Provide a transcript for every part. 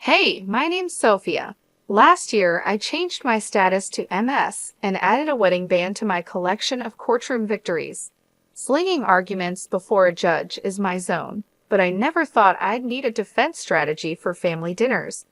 Hey, my name's Sophia. Last year, I changed my status to MS and added a wedding band to my collection of courtroom victories. Slinging arguments before a judge is my zone, but I never thought I'd need a defense strategy for family dinners.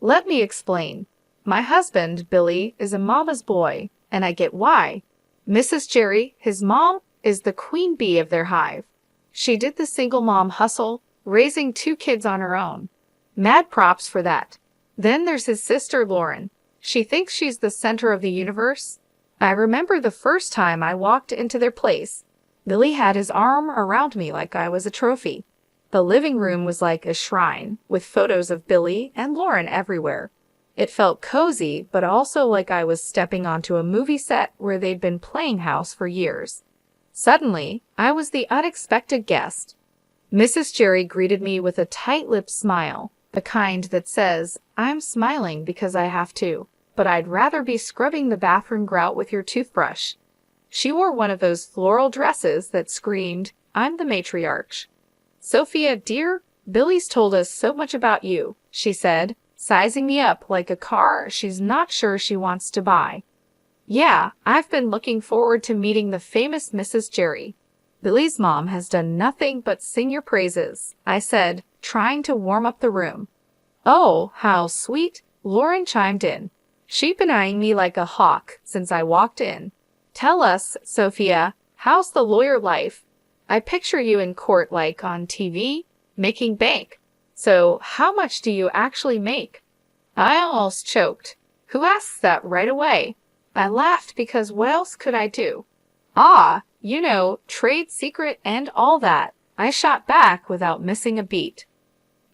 Let me explain. My husband, Billy, is a mama's boy, and I get why. Mrs. Jerry, his mom, is the queen bee of their hive. She did the single mom hustle, raising two kids on her own. Mad props for that. Then there's his sister Lauren. She thinks she's the center of the universe. I remember the first time I walked into their place. Billy had his arm around me like I was a trophy. The living room was like a shrine, with photos of Billy and Lauren everywhere. It felt cozy, but also like I was stepping onto a movie set where they'd been playing house for years. Suddenly, I was the unexpected guest. Mrs. Jerry greeted me with a tight-lipped smile. The kind that says, I'm smiling because I have to, but I'd rather be scrubbing the bathroom grout with your toothbrush. She wore one of those floral dresses that screamed, I'm the matriarch. Sophia, dear, Billy's told us so much about you, she said, sizing me up like a car she's not sure she wants to buy. Yeah, I've been looking forward to meeting the famous Mrs. Jerry. Billy's mom has done nothing but sing your praises, I said, trying to warm up the room. Oh, how sweet, Lauren chimed in. She'd been eyeing me like a hawk since I walked in. Tell us, Sophia, how's the lawyer life? I picture you in court like on TV, making bank. So how much do you actually make? I almost choked. Who asks that right away? I laughed because what else could I do? Ah, you know, trade secret and all that. I shot back without missing a beat.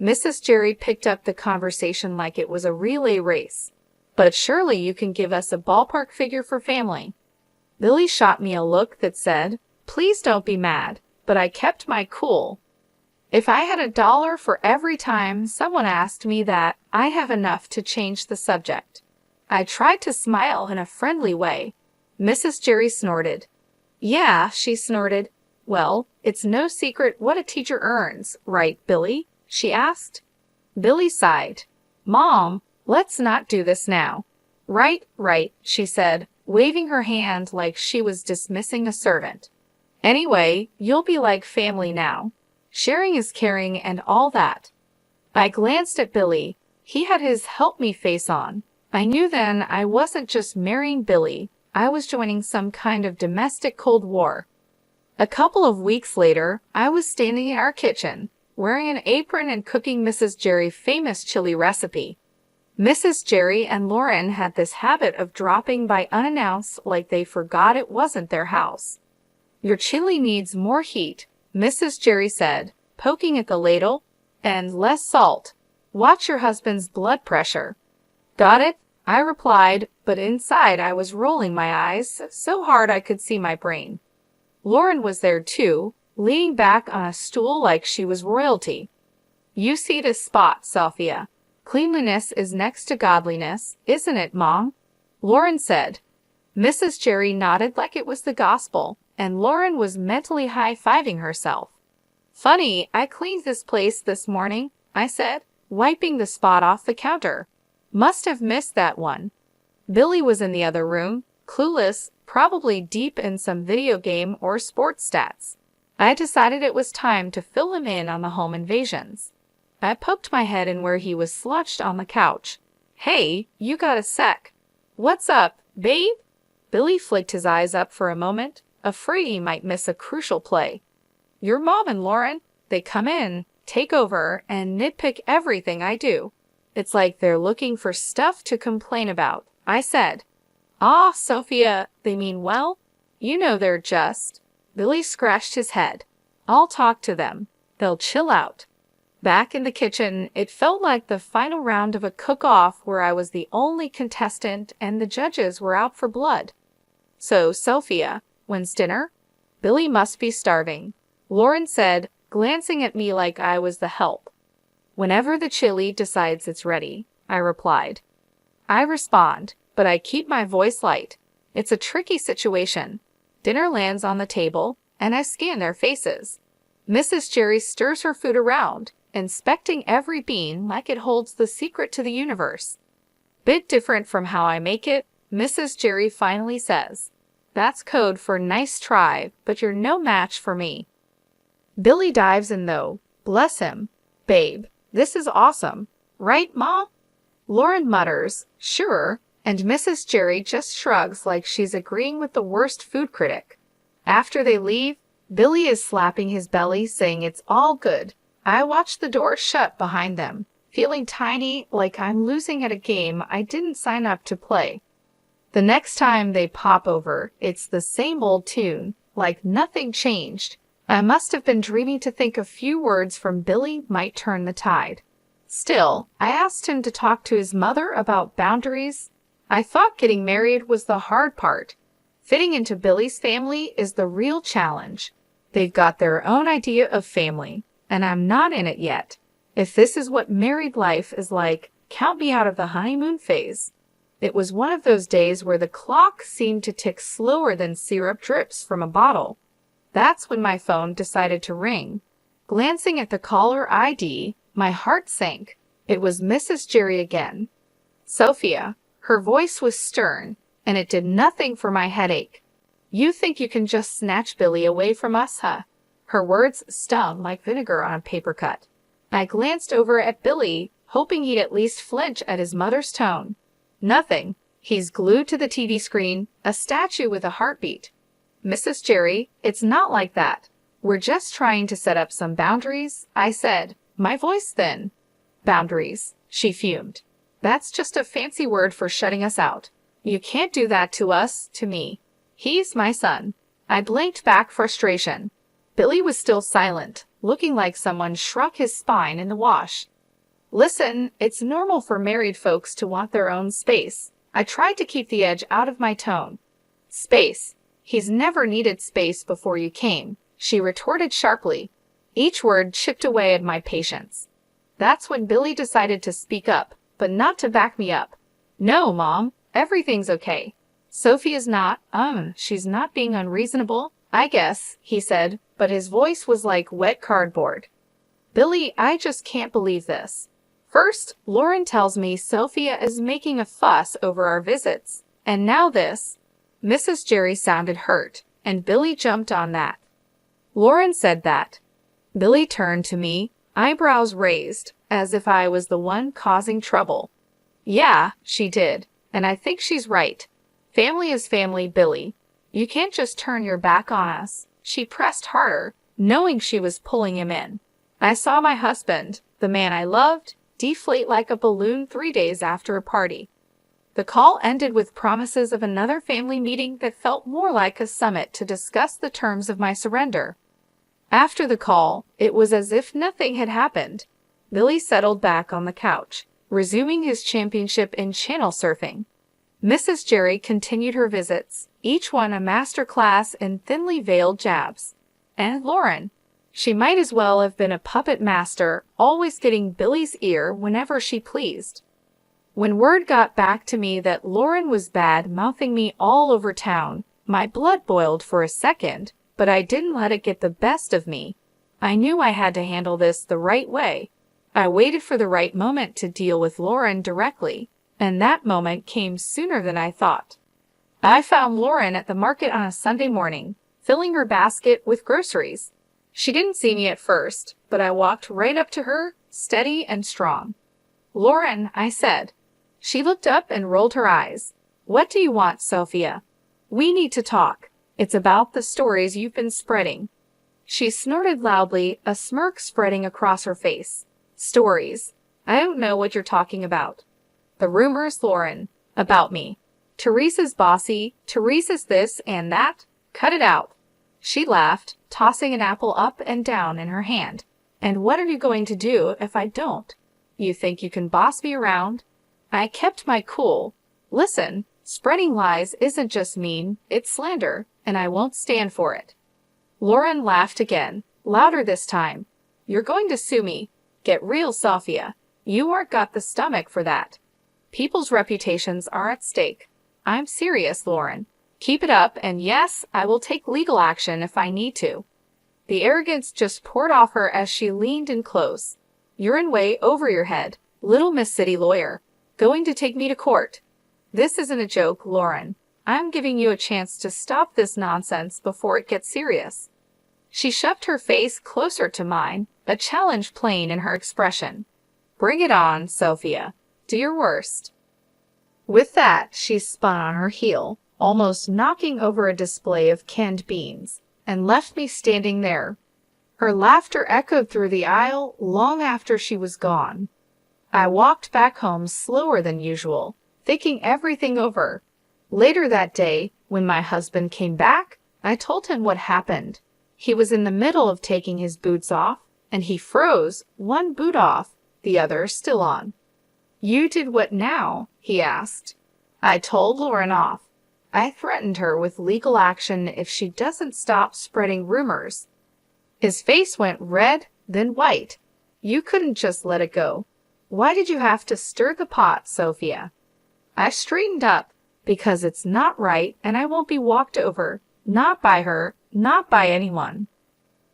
Mrs. Jerry picked up the conversation like it was a relay race. But surely you can give us a ballpark figure for family. Billy shot me a look that said, please don't be mad, but I kept my cool. If I had $1 for every time someone asked me that, I have enough to change the subject. I tried to smile in a friendly way. Mrs. Jerry snorted. Yeah, she snorted. Well, it's no secret what a teacher earns, right, Billy? She asked. Billy sighed. Mom, let's not do this now. Right, she said, waving her hand like she was dismissing a servant. Anyway, you'll be like family now. Sharing is caring and all that. I glanced at Billy. He had his help me face on. I knew then I wasn't just marrying Billy. I was joining some kind of domestic Cold War. A couple of weeks later, I was standing in our kitchen, wearing an apron and cooking Mrs. Jerry's famous chili recipe. Mrs. Jerry and Lauren had this habit of dropping by unannounced like they forgot it wasn't their house. Your chili needs more heat, Mrs. Jerry said, poking at the ladle, and less salt. Watch your husband's blood pressure. Got it? I replied, but inside I was rolling my eyes so hard I could see my brain. Lauren was there too, leaning back on a stool like she was royalty. You see this spot, Sophia. Cleanliness is next to godliness, isn't it, Mom? Lauren said. Mrs. Jerry nodded like it was the gospel, and Lauren was mentally high-fiving herself. Funny, I cleaned this place this morning, I said, wiping the spot off the counter. Must have missed that one. Billy was in the other room, clueless, probably deep in some video game or sports stats. I decided it was time to fill him in on the home invasions. I poked my head in where he was slouched on the couch. Hey, you got a sec. What's up, babe? Billy flicked his eyes up for a moment, afraid he might miss a crucial play. Your mom and Lauren, they come in, take over, and nitpick everything I do. It's like they're looking for stuff to complain about, I said. Ah, Sophia, they mean well? You know they're just. Billy scratched his head. I'll talk to them. They'll chill out. Back in the kitchen, it felt like the final round of a cook-off where I was the only contestant and the judges were out for blood. So, Sophia, when's dinner? Billy must be starving, Lauren said, glancing at me like I was the help. Whenever the chili decides it's ready, I replied. I respond, but I keep my voice light. It's a tricky situation. Dinner lands on the table, and I scan their faces. Mrs. Jerry stirs her food around, inspecting every bean like it holds the secret to the universe. Bit different from how I make it, Mrs. Jerry finally says. That's code for nice try, but you're no match for me. Billy dives in though. Bless him. Babe, this is awesome. Right, Ma? Lauren mutters, sure, and Mrs. Jerry just shrugs like she's agreeing with the worst food critic. After they leave, Billy is slapping his belly, saying it's all good. I watch the door shut behind them, feeling tiny, like I'm losing at a game I didn't sign up to play. The next time they pop over, it's the same old tune, like nothing changed. I must have been dreaming to think a few words from Billy might turn the tide. Still, I asked him to talk to his mother about boundaries. I thought getting married was the hard part. Fitting into Billy's family is the real challenge. They've got their own idea of family, and I'm not in it yet. If this is what married life is like, count me out of the honeymoon phase. It was one of those days where the clock seemed to tick slower than syrup drips from a bottle. That's when my phone decided to ring. Glancing at the caller ID, my heart sank. It was Mrs. Jerry again. Sophia. Her voice was stern, and it did nothing for my headache. You think you can just snatch Billy away from us, huh? Her words stung like vinegar on a paper cut. I glanced over at Billy, hoping he'd at least flinch at his mother's tone. Nothing. He's glued to the TV screen, a statue with a heartbeat. Mrs. Jerry, it's not like that. We're just trying to set up some boundaries, I said, my voice thin. Boundaries, she fumed. That's just a fancy word for shutting us out. You can't do that to us, to me. He's my son. I blinked back frustration. Billy was still silent, looking like someone struck his spine in the wash. Listen, it's normal for married folks to want their own space. I tried to keep the edge out of my tone. Space. He's never needed space before you came, she retorted sharply. Each word chipped away at my patience. That's when Billy decided to speak up, but not to back me up. No, Mom, everything's okay. Sophia's not, she's not being unreasonable, I guess, he said, but his voice was like wet cardboard. Billy, I just can't believe this. First, Lauren tells me Sophia is making a fuss over our visits, and now this. Mrs. Jerry sounded hurt, and Billy jumped on that. Lauren said that. Billy turned to me, eyebrows raised, as if I was the one causing trouble. Yeah, she did, and I think she's right. Family is family, Billy. You can't just turn your back on us. She pressed harder, knowing she was pulling him in. I saw my husband, the man I loved, deflate like a balloon 3 days after a party. The call ended with promises of another family meeting that felt more like a summit to discuss the terms of my surrender. After the call, it was as if nothing had happened. Billy settled back on the couch, resuming his championship in channel surfing. Mrs. Jerry continued her visits, each one a master class in thinly veiled jabs. And Lauren. She might as well have been a puppet master, always getting Billy's ear whenever she pleased. When word got back to me that Lauren was bad-mouthing me all over town, my blood boiled for a second, but I didn't let it get the best of me. I knew I had to handle this the right way. I waited for the right moment to deal with Lauren directly, and that moment came sooner than I thought. I found Lauren at the market on a Sunday morning, filling her basket with groceries. She didn't see me at first, but I walked right up to her, steady and strong. Lauren, I said. She looked up and rolled her eyes. What do you want, Sophia? We need to talk. It's about the stories you've been spreading. She snorted loudly, a smirk spreading across her face. Stories. I don't know what you're talking about. The rumors, Lauren, about me. Teresa's bossy, Teresa's this and that. Cut it out. She laughed, tossing an apple up and down in her hand. And what are you going to do if I don't? You think you can boss me around? I kept my cool. Listen, spreading lies isn't just mean, it's slander, and I won't stand for it. Lauren laughed again, louder this time. You're going to sue me. Get real, Sophia. You aren't got the stomach for that. People's reputations are at stake. I'm serious, Lauren. Keep it up, and yes, I will take legal action if I need to. The arrogance just poured off her as she leaned in close. You're in way over your head, little Miss City Lawyer. Going to take me to court. This isn't a joke, Lauren. I'm giving you a chance to stop this nonsense before it gets serious. She shoved her face closer to mine, a challenge plain in her expression. Bring it on, Sophia. Do your worst. With that, she spun on her heel, almost knocking over a display of canned beans, and left me standing there. Her laughter echoed through the aisle long after she was gone. I walked back home slower than usual, thinking everything over. Later that day, when my husband came back, I told him what happened. He was in the middle of taking his boots off, and he froze, one boot off, the other still on. You did what now? He asked. I told Lauren off. I threatened her with legal action if she doesn't stop spreading rumors. His face went red, then white. You couldn't just let it go. Why did you have to stir the pot, Sophia? I straightened up, because it's not right and I won't be walked over, not by her, not by anyone.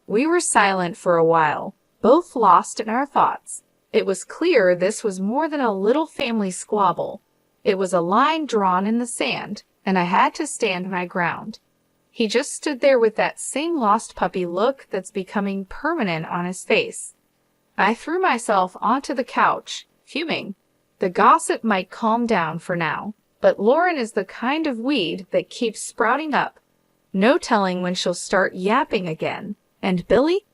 We were silent for a while, both lost in our thoughts. It was clear this was more than a little family squabble. It was a line drawn in the sand, and I had to stand my ground. He just stood there with that same lost puppy look that's becoming permanent on his face. I threw myself onto the couch, fuming. The gossip might calm down for now, but Lauren is the kind of weed that keeps sprouting up. No telling when she'll start yapping again. And Billy?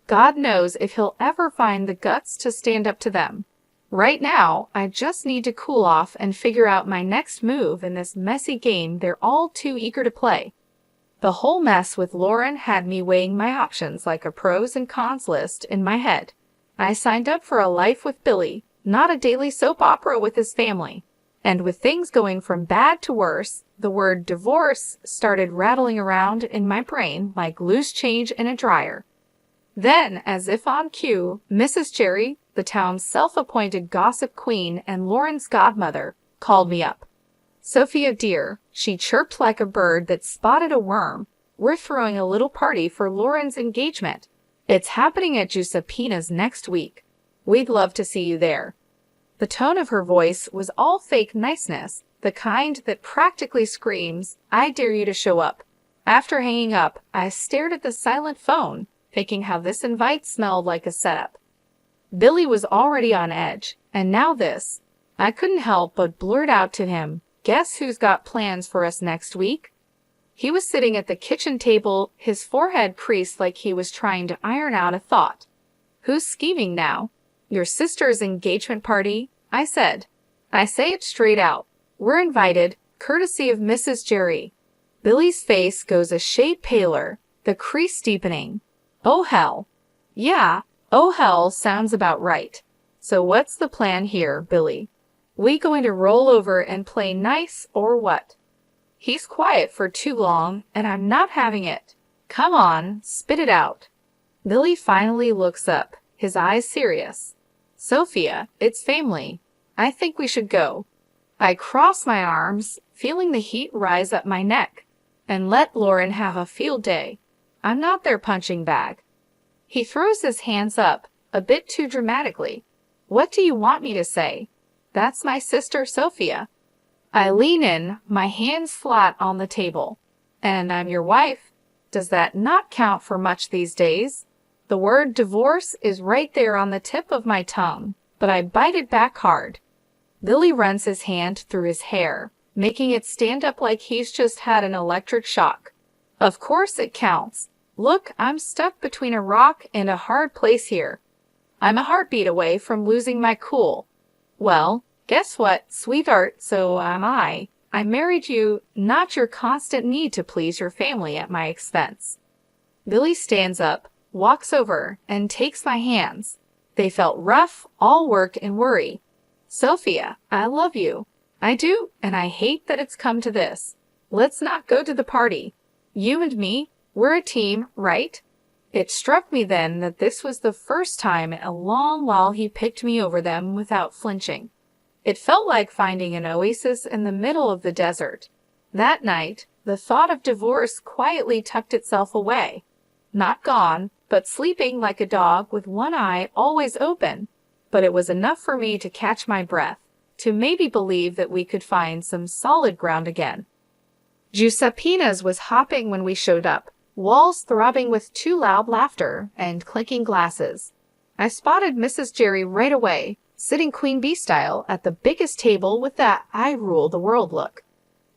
God knows if he'll ever find the guts to stand up to them. Right now, I just need to cool off and figure out my next move in this messy game they're all too eager to play. The whole mess with Lauren had me weighing my options like a pros and cons list in my head. I signed up for a life with Billy, not a daily soap opera with his family. And with things going from bad to worse, the word divorce started rattling around in my brain like loose change in a dryer. Then, as if on cue, Mrs. Jerry, the town's self-appointed gossip queen and Lauren's godmother, called me up. Sophia dear, she chirped like a bird that spotted a worm. We're throwing a little party for Lauren's engagement. It's happening at Giuseppina's next week. We'd love to see you there. The tone of her voice was all fake niceness, the kind that practically screams, I dare you to show up. After hanging up, I stared at the silent phone, thinking how this invite smelled like a setup. Billy was already on edge, and now this. I couldn't help but blurt out to him, guess who's got plans for us next week? He was sitting at the kitchen table, his forehead creased like he was trying to iron out a thought. Who's scheming now? Your sister's engagement party? I said. I say it straight out. We're invited, courtesy of Mrs. Jerry. Billy's face goes a shade paler, the crease deepening. Oh hell. Yeah, oh hell sounds about right. So what's the plan here, Billy? We going to roll over and play nice or what? He's quiet for too long, and I'm not having it. Come on, spit it out. Billy finally looks up, his eyes serious. Sophia, it's family. I think we should go. I cross my arms, feeling the heat rise up my neck, and let Lauren have a field day. I'm not their punching bag. He throws his hands up, a bit too dramatically. What do you want me to say? That's my sister Sophia. I lean in, my hands flat on the table. And I'm your wife. Does that not count for much these days? The word divorce is right there on the tip of my tongue, but I bite it back hard. Billy runs his hand through his hair, making it stand up like he's just had an electric shock. Of course it counts. Look, I'm stuck between a rock and a hard place here. I'm a heartbeat away from losing my cool. Well, guess what, sweetheart, so am I. I married you, not your constant need to please your family at my expense. Billy stands up, walks over, and takes my hands. They felt rough, all work and worry. Sophia, I love you. I do, and I hate that it's come to this. Let's not go to the party. You and me, we're a team, right? It struck me then that this was the first time in a long while he picked me over them without flinching. It felt like finding an oasis in the middle of the desert. That night, the thought of divorce quietly tucked itself away. Not gone, but sleeping like a dog with one eye always open. but it was enough for me to catch my breath, to maybe believe that we could find some solid ground again. Giuseppena's was hopping when we showed up, walls throbbing with too loud laughter and clinking glasses. I spotted Mrs. Jerry right away, sitting queen bee style at the biggest table with that I rule the world look.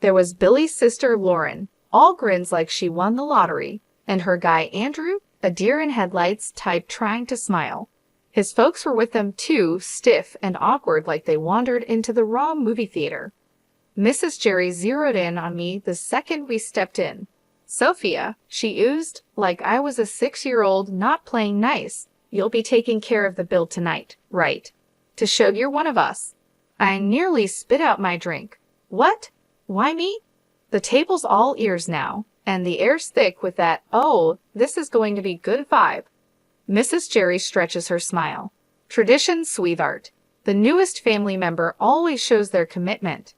There was Billy's sister Lauren, all grins like she won the lottery, and her guy Andrew, a deer in headlights type trying to smile. His folks were with them too, stiff and awkward like they wandered into the wrong movie theater. Mrs. Jerry zeroed in on me the second we stepped in. "Sophia," she oozed, like I was a 6-year-old not playing nice, "you'll be taking care of the bill tonight, right? To show you're one of us." I nearly spit out my drink. "What? Why me?" The table's all ears now, and the air's thick with that, "Oh, this is going to be good vibe." Mrs. Jerry stretches her smile. "Tradition, sweetheart. The newest family member always shows their commitment."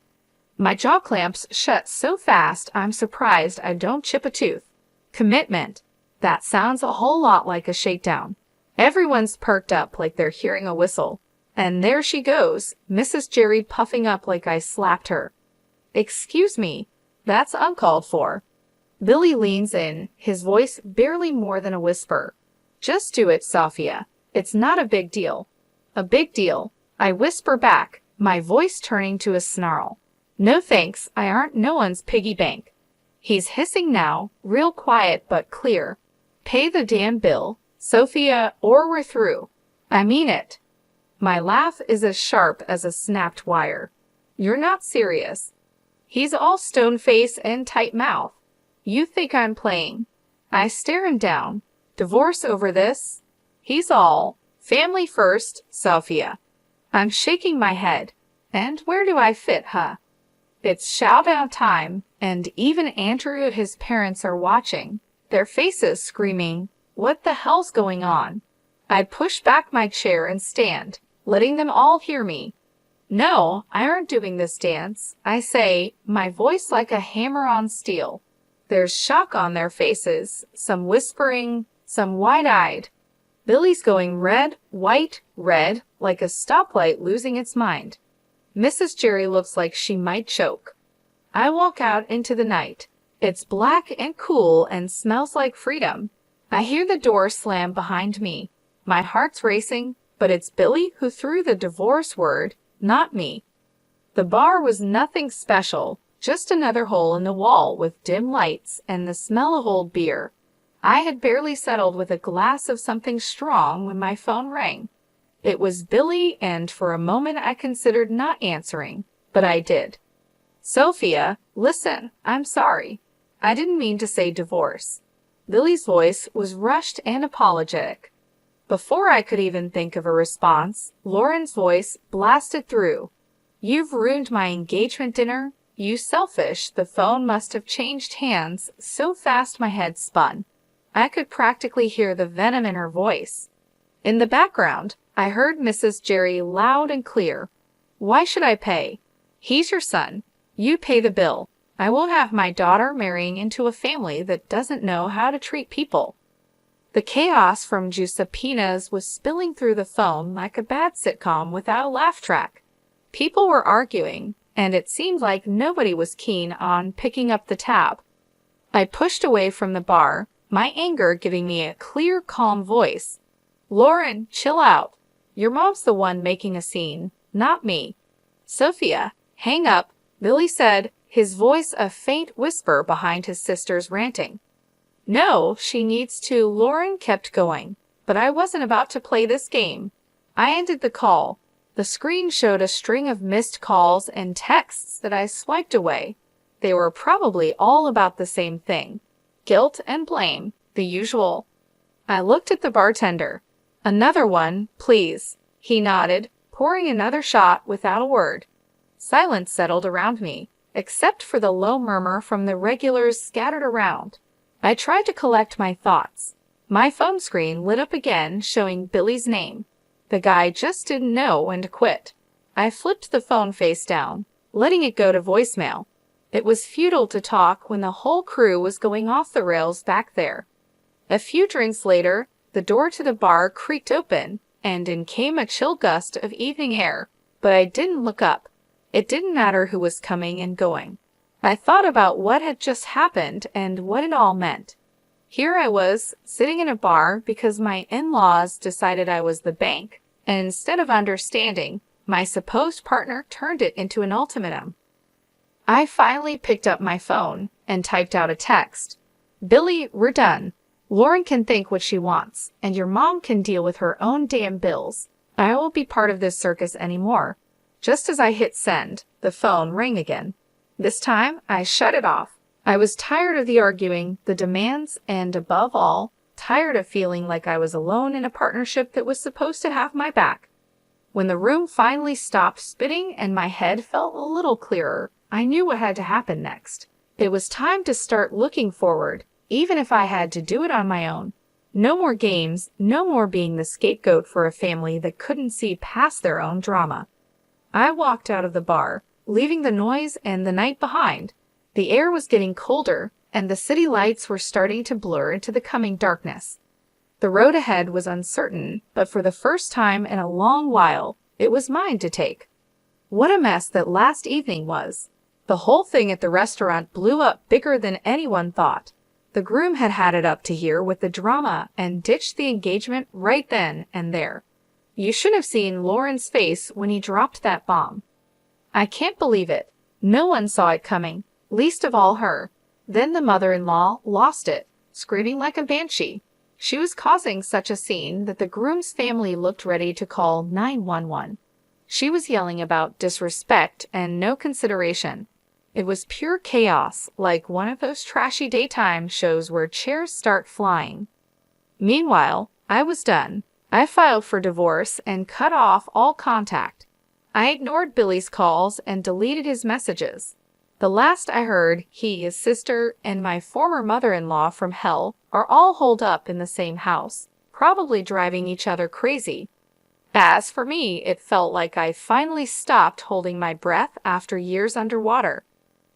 My jaw clamps shut so fast I'm surprised I don't chip a tooth. Commitment. That sounds a whole lot like a shakedown. Everyone's perked up like they're hearing a whistle. And there she goes, Mrs. Jerry puffing up like I slapped her. "Excuse me, that's uncalled for." Billy leans in, his voice barely more than a whisper. "Just do it, Sophia. It's not a big deal." "A big deal," I whisper back, my voice turning to a snarl. "No thanks, I aren't no one's piggy bank." He's hissing now, real quiet but clear. "Pay the damn bill, Sophia, or we're through." I mean it. My laugh is as sharp as a snapped wire. "You're not serious." He's all stone face and tight mouth. "You think I'm playing." I stare him down. "Divorce over this?" He's all, "Family first, Sophia." I'm shaking my head. And where do I fit, huh? It's showdown time, and even Andrew and his parents are watching, their faces screaming, "What the hell's going on?" I push back my chair and stand, letting them all hear me. "No, I aren't doing this dance," I say, my voice like a hammer on steel. There's shock on their faces, some whispering, some wide-eyed. Billy's going red, white, red, like a stoplight losing its mind. Mrs. Jerry looks like she might choke. I walk out into the night. It's black and cool and smells like freedom. I hear the door slam behind me. My heart's racing, but it's Billy who threw the divorce word, not me. The bar was nothing special, just another hole in the wall with dim lights and the smell of old beer. I had barely settled with a glass of something strong when my phone rang. It was Billy, and for a moment I considered not answering, but I did. "Sophia, listen, I'm sorry. I didn't mean to say divorce." Billy's voice was rushed and apologetic. Before I could even think of a response, Lauren's voice blasted through. "You've ruined my engagement dinner. You selfish." The phone must have changed hands so fast my head spun. I could practically hear the venom in her voice. In the background, I heard Mrs. Jerry loud and clear. "Why should I pay? He's your son. You pay the bill. I won't have my daughter marrying into a family that doesn't know how to treat people." The chaos from Giuseppena's was spilling through the phone like a bad sitcom without a laugh track. People were arguing, and it seemed like nobody was keen on picking up the tab. I pushed away from the bar, my anger giving me a clear, calm voice. "Lauren, chill out. Your mom's the one making a scene, not me." "Sophia, hang up," Billy said, his voice a faint whisper behind his sister's ranting. "No, she needs to." Lauren kept going, but I wasn't about to play this game. I ended the call. The screen showed a string of missed calls and texts that I swiped away. They were probably all about the same thing. Guilt and blame, the usual. I looked at the bartender. "Another one, please." He nodded, pouring another shot without a word. Silence settled around me, except for the low murmur from the regulars scattered around. I tried to collect my thoughts. My phone screen lit up again, showing Billy's name. The guy just didn't know when to quit. I flipped the phone face down, letting it go to voicemail. It was futile to talk when the whole crew was going off the rails back there. A few drinks later, the door to the bar creaked open, and in came a chill gust of evening air, but I didn't look up. It didn't matter who was coming and going. I thought about what had just happened and what it all meant. Here I was, sitting in a bar because my in-laws decided I was the bank, and instead of understanding, my supposed partner turned it into an ultimatum. I finally picked up my phone and typed out a text. "Billy, we're done. Lauren can think what she wants, and your mom can deal with her own damn bills. I won't be part of this circus anymore." Just as I hit send, the phone rang again. This time, I shut it off. I was tired of the arguing, the demands, and above all, tired of feeling like I was alone in a partnership that was supposed to have my back. When the room finally stopped spinning and my head felt a little clearer, I knew what had to happen next. It was time to start looking forward, even if I had to do it on my own. No more games, no more being the scapegoat for a family that couldn't see past their own drama. I walked out of the bar, leaving the noise and the night behind. The air was getting colder, and the city lights were starting to blur into the coming darkness. The road ahead was uncertain, but for the first time in a long while, it was mine to take. What a mess that last evening was. The whole thing at the restaurant blew up bigger than anyone thought. The groom had had it up to here with the drama and ditched the engagement right then and there. You should have seen Lauren's face when he dropped that bomb. I can't believe it. No one saw it coming, least of all her. Then the mother-in-law lost it, screaming like a banshee. She was causing such a scene that the groom's family looked ready to call 911. She was yelling about disrespect and no consideration. It was pure chaos, like one of those trashy daytime shows where chairs start flying. Meanwhile, I was done. I filed for divorce and cut off all contact. I ignored Billy's calls and deleted his messages. The last I heard, he, his sister, and my former mother-in-law from hell are all holed up in the same house, probably driving each other crazy. As for me, it felt like I finally stopped holding my breath after years underwater.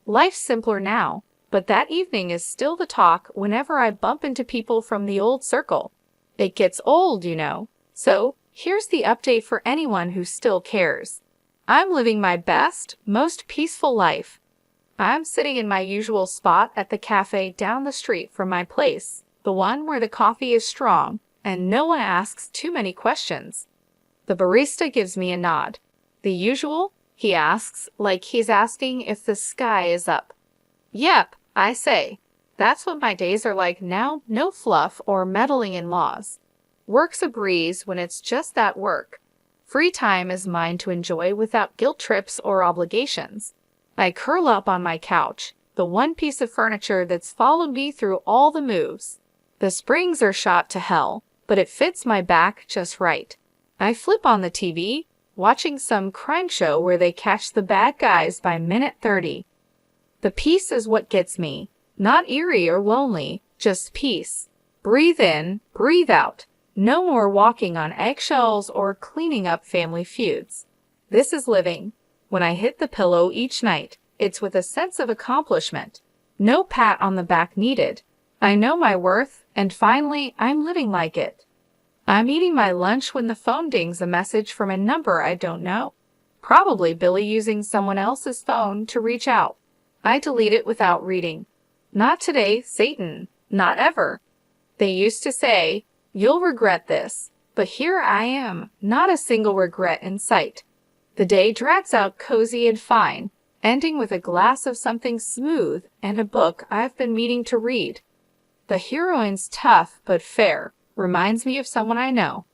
Life's simpler now, but that evening is still the talk whenever I bump into people from the old circle. It gets old, you know. So, here's the update for anyone who still cares. I'm living my best, most peaceful life. I'm sitting in my usual spot at the cafe down the street from my place, the one where the coffee is strong, and no one asks too many questions. The barista gives me a nod. "The usual?" he asks, like he's asking if the sky is up. "Yep," I say. That's what my days are like now, no fluff or meddling in laws. Work's a breeze when it's just that work. Free time is mine to enjoy without guilt trips or obligations. I curl up on my couch, the one piece of furniture that's followed me through all the moves. The springs are shot to hell, but it fits my back just right. I flip on the TV, watching some crime show where they catch the bad guys by minute 30. The peace is what gets me. Not eerie or lonely, just peace. Breathe in, breathe out. No more walking on eggshells or cleaning up family feuds. This is living. When I hit the pillow each night, it's with a sense of accomplishment. No pat on the back needed. I know my worth, and finally, I'm living like it. I'm eating my lunch when the phone dings a message from a number I don't know. Probably Billy using someone else's phone to reach out. I delete it without reading. Not today, Satan. Not ever. They used to say, "You'll regret this," but here I am, not a single regret in sight. The day drags out cozy and fine, ending with a glass of something smooth and a book I've been meaning to read. The heroine's tough but fair, reminds me of someone I know.